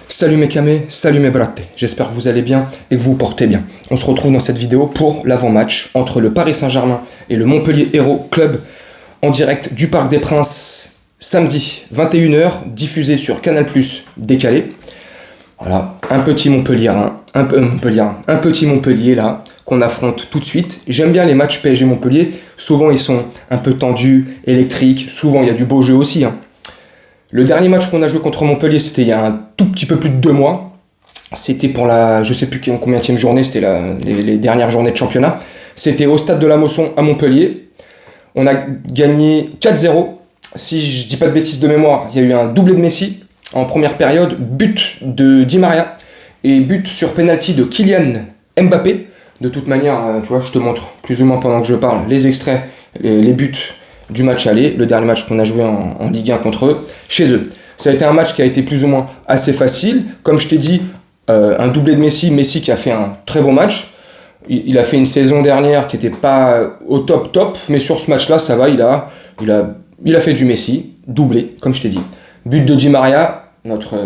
Salut mes camés, salut mes bratés, j'espère que vous allez bien et que vous vous portez bien. On se retrouve dans cette vidéo pour l'avant-match entre le Paris Saint-Germain et le Montpellier Hérault Club en direct du Parc des Princes samedi 21h, diffusé sur Canal+ décalé. Voilà, un petit Montpellierin, un petit Montpellier là, qu'on affronte tout de suite. J'aime bien les matchs PSG-Montpellier, souvent ils sont un peu tendus, électriques, souvent il y a du beau jeu aussi. Le dernier match qu'on a joué contre Montpellier, c'était il y a un tout petit peu plus de 2 mois. C'était pour la, je sais plus combienième journée, c'était les dernières journées de championnat. C'était au stade de la Mosson à Montpellier. On a gagné 4-0. Si je dis pas de bêtises de mémoire, il y a eu un doublé de Messi en première période, but de Di Maria et but sur penalty de Kylian Mbappé. De toute manière, tu vois, je te montre plus ou moins pendant que je parle les extraits, les buts du match aller, le dernier match qu'on a joué en Ligue 1 contre eux, chez eux. Ça a été un match qui a été plus ou moins assez facile. Comme je t'ai dit, un doublé de Messi qui a fait un très bon match. Il a fait une saison dernière qui n'était pas au top, mais sur ce match-là, ça va, il a fait du Messi, doublé, comme je t'ai dit. But de Di Maria, notre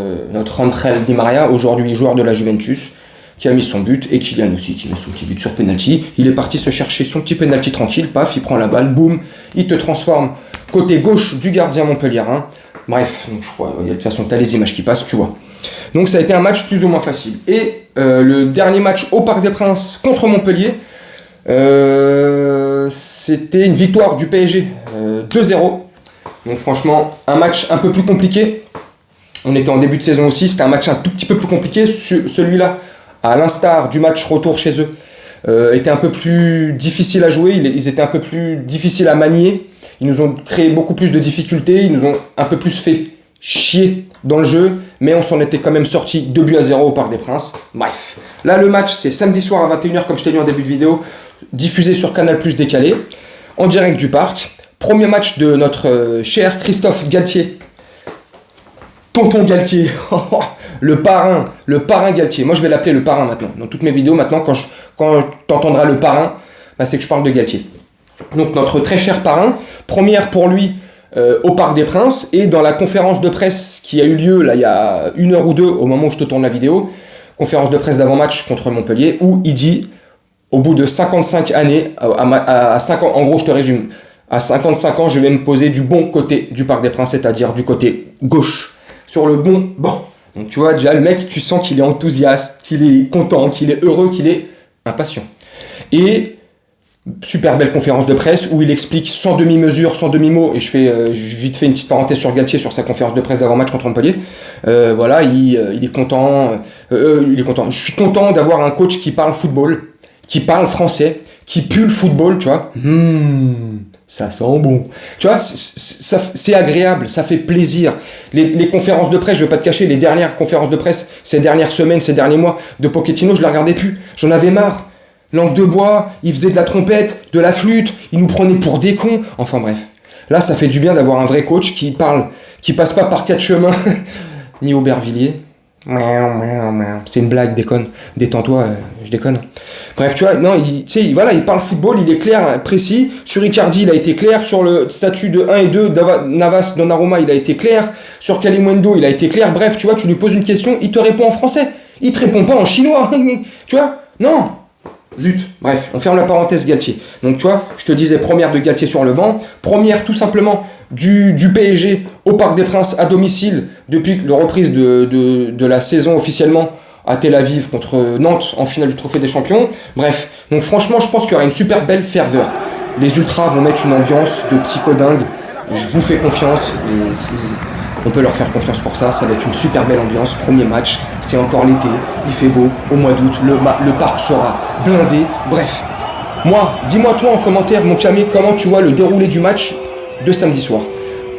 Angel Di Maria, aujourd'hui joueur de la Juventus, qui a mis son but, et Kylian aussi, qui met son petit but sur penalty. Il est parti se chercher son petit penalty tranquille, paf, il prend la balle, boum, il te transforme côté gauche du gardien montpelliérain. Bref, donc je crois, de toute façon, tu as les images qui passent, tu vois. Donc ça a été un match plus ou moins facile. Et le dernier match au Parc des Princes contre Montpellier, c'était une victoire du PSG, 2-0. Donc franchement, un match un peu plus compliqué. On était en début de saison aussi, c'était un match un tout petit peu plus compliqué. Celui-là, à l'instar du match retour chez eux, était un peu plus difficile à jouer, ils étaient un peu plus difficiles à manier, ils nous ont créé beaucoup plus de difficultés, ils nous ont un peu plus fait chier dans le jeu, mais on s'en était quand même sorti 2-0 au Parc des Princes. Bref, là le match c'est samedi soir à 21h comme je t'ai dit en début de vidéo, diffusé sur Canal+ décalé, en direct du parc. Premier match de notre cher Christophe Galtier, Tonton Galtier, le parrain Galtier. Moi je vais l'appeler le parrain maintenant. Dans toutes mes vidéos maintenant, quand tu entendras le parrain, bah, c'est que je parle de Galtier. Donc notre très cher parrain, première pour lui au Parc des Princes, et dans la conférence de presse qui a eu lieu là il y a 1 heure ou 2 au moment où je te tourne la vidéo, conférence de presse d'avant-match contre Montpellier, où il dit, au bout de 55 années, à 5 ans, en gros je te résume, à 55 ans je vais me poser du bon côté du Parc des Princes, c'est-à-dire du côté gauche, sur le bon banc. Donc tu vois déjà le mec, tu sens qu'il est enthousiaste, qu'il est content, qu'il est heureux, qu'il est impatient. Et super belle conférence de presse où il explique sans demi-mesure, sans demi-mot, et je fais vite fait une petite parenthèse sur Galtier sur sa conférence de presse d'avant-match contre Montpellier. Voilà, il est content, Je suis content d'avoir un coach qui parle football, qui parle français, qui pue le football, tu vois. Ça sent bon. Tu vois, c'est agréable, ça fait plaisir. Les conférences de presse, je vais pas te cacher, les dernières conférences de presse, ces dernières semaines, ces derniers mois de Pochettino, je la regardais plus. J'en avais marre. Langue de bois, il faisait de la trompette, de la flûte, il nous prenait pour des cons. Enfin bref. Là, ça fait du bien d'avoir un vrai coach qui parle, qui passe pas par 4 chemins, ni Aubervilliers. C'est une blague, déconne. Détends-toi, je déconne. Bref, tu vois, non, il parle football, il est clair, précis. Sur Icardi, il a été clair. Sur le statut de 1 et 2, Navas, Donnarumma, il a été clair. Sur Kalimundo, il a été clair. Bref, tu vois, tu lui poses une question, il te répond en français. Il te répond pas en chinois. Tu vois, non. Zut, bref, on ferme la parenthèse Galtier. Donc tu vois, je te disais première de Galtier sur le banc, première tout simplement du PSG au Parc des Princes à domicile depuis la reprise de la saison officiellement à Tel Aviv contre Nantes en finale du Trophée des Champions. Bref, donc franchement je pense qu'il y aura une super belle ferveur. Les Ultras vont mettre une ambiance de psychodingue, je vous fais confiance, et on peut leur faire confiance pour ça, ça va être une super belle ambiance. Premier match, c'est encore l'été, il fait beau, au mois d'août, le parc sera blindé, bref. Moi, dis-moi toi en commentaire, mon camé, comment tu vois le déroulé du match de samedi soir.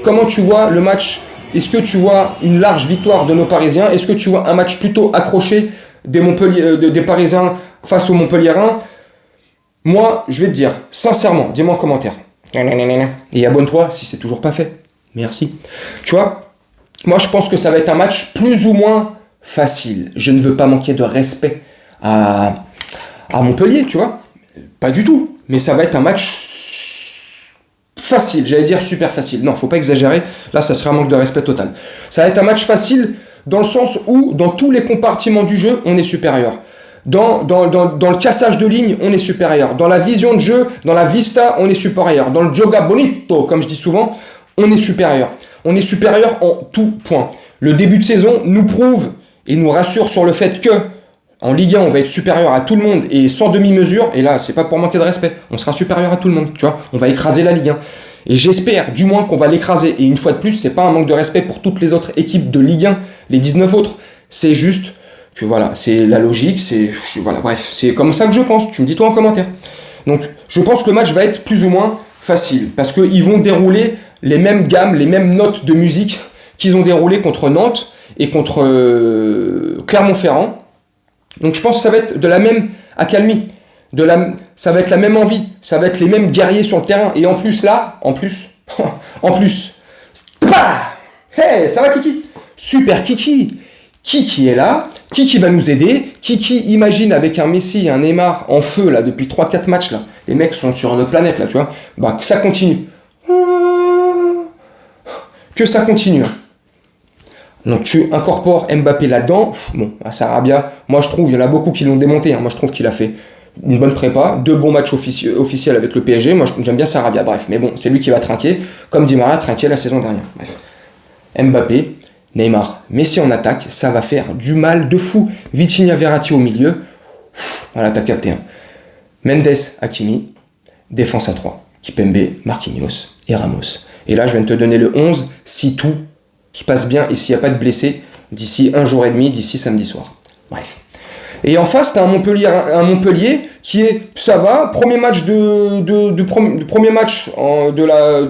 Comment tu vois le match? Est-ce que tu vois une large victoire de nos Parisiens? Est-ce que tu vois un match plutôt accroché des Parisiens face aux Montpelliérains? Moi, je vais te dire, sincèrement, dis-moi en commentaire. Et abonne-toi si c'est toujours pas fait. Merci. Tu vois, moi je pense que ça va être un match plus ou moins facile. Je ne veux pas manquer de respect à Montpellier, tu vois. Pas du tout. Mais ça va être un match facile. J'allais dire super facile. Non, faut pas exagérer. Là, ça serait un manque de respect total. Ça va être un match facile dans le sens où, dans tous les compartiments du jeu, on est supérieur. Dans le cassage de ligne, on est supérieur. Dans la vision de jeu, dans la vista, on est supérieur. Dans le joga bonito, comme je dis souvent, on est supérieur. On est supérieur en tout point. Le début de saison nous prouve et nous rassure sur le fait que en Ligue 1, on va être supérieur à tout le monde et sans demi-mesure. Et là, c'est pas pour manquer de respect. On sera supérieur à tout le monde, tu vois. On va écraser la Ligue 1. Et j'espère, du moins, qu'on va l'écraser. Et une fois de plus, c'est pas un manque de respect pour toutes les autres équipes de Ligue 1, les 19 autres. C'est juste que voilà, c'est la logique, voilà, bref, c'est comme ça que je pense. Tu me dis toi en commentaire. Donc, je pense que le match va être plus ou moins facile parce qu'ils vont dérouler les mêmes gammes, les mêmes notes de musique qu'ils ont déroulées contre Nantes et contre Clermont-Ferrand. Donc je pense que ça va être de la même accalmie, ça va être la même envie, ça va être les mêmes guerriers sur le terrain. Et en plus là, en plus, hey, ça va Kiki? Super Kiki! Kiki est là, Kiki va nous aider, Kiki imagine avec un Messi et un Neymar en feu là depuis 3-4 matchs là, les mecs sont sur notre planète là, tu vois, bah que ça continue. Que ça continue. Donc tu incorpores Mbappé là-dedans. Bon, à Sarabia, moi je trouve, il y en a beaucoup qui l'ont démonté. Hein. Moi je trouve qu'il a fait une bonne prépa, 2 bons matchs officiels avec le PSG. Moi j'aime bien Sarabia, bref. Mais bon, c'est lui qui va trinquer, comme Di Maria trinquait la saison dernière. Bref. Mbappé, Neymar, Messi en attaque, ça va faire du mal de fou. Vitinha, Verratti au milieu. Voilà, t'as capté. Hein. Mendes, Hakimi, défense à 3. Kipembe, Marquinhos et Ramos. Et là, je viens de te donner le 11 si tout se passe bien et s'il n'y a pas de blessés d'ici un jour et demi, d'ici samedi soir. Bref. Et en face, tu as un Montpellier qui est, ça va, premier match premier match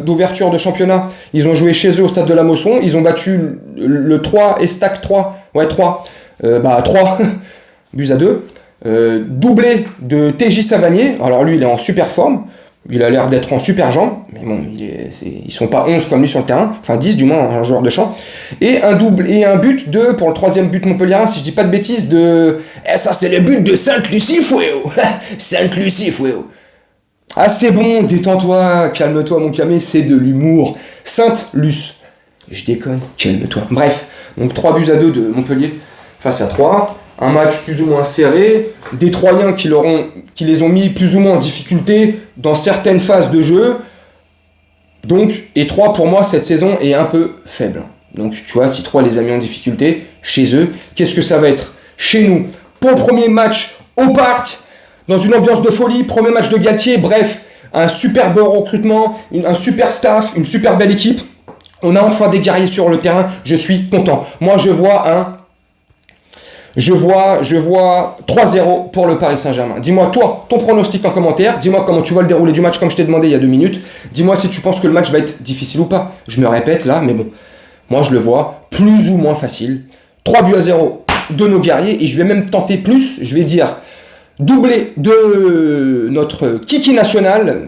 d'ouverture de championnat, ils ont joué chez eux au stade de la Mosson, ils ont battu le 3 Estac 3, ouais 3, 3 buts à 2, doublé de TJ Savanier, alors lui il est en super forme, il a l'air d'être en super jambe, mais bon, ils sont pas 11 comme lui sur le terrain, enfin 10 du moins, un joueur de champ. Et un double, et un but pour le 3e but montpelliérain, si je dis pas de bêtises, ça c'est le but de Sainte-Lucie, fouéo. Sainte-Lucie, fouéo. Ah c'est bon, détends-toi, calme-toi mon camé, c'est de l'humour. Sainte-Luce. Je déconne, calme-toi. Bref, donc 3 buts à 2 de Montpellier face à 3. Un match plus ou moins serré, des Troyens qui les ont mis plus ou moins en difficulté dans certaines phases de jeu. Donc, et 3 pour moi, cette saison est un peu faible. Donc, tu vois, si 3 les a mis en difficulté chez eux, qu'est-ce que ça va être chez nous? Pour le premier match au parc, dans une ambiance de folie, premier match de Galtier, bref, un super beau recrutement, un super staff, une super belle équipe. On a enfin des guerriers sur le terrain, je suis content. Moi, je vois 3-0 pour le Paris Saint-Germain. Dis-moi, toi, ton pronostic en commentaire. Dis-moi comment tu vois le déroulé du match, comme je t'ai demandé il y a 2 minutes. Dis-moi si tu penses que le match va être difficile ou pas. Je me répète là, mais bon. Moi, je le vois plus ou moins facile. 3 buts à 0 de nos guerriers. Et je vais même tenter plus. Je vais dire doublé de notre Kiki national.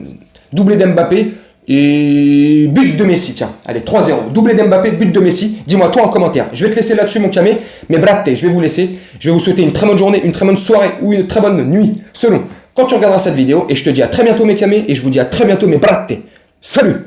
Doublé d'Mbappé. Et but de Messi, tiens, allez, 3-0, doublé d'Mbappé, but de Messi, dis-moi toi en commentaire. Je vais te laisser là-dessus mon camé, mais bratte, je vais vous laisser. Je vais vous souhaiter une très bonne journée, une très bonne soirée ou une très bonne nuit, selon quand tu regarderas cette vidéo. Et je te dis à très bientôt mes camés, et je vous dis à très bientôt mes bratte. Salut!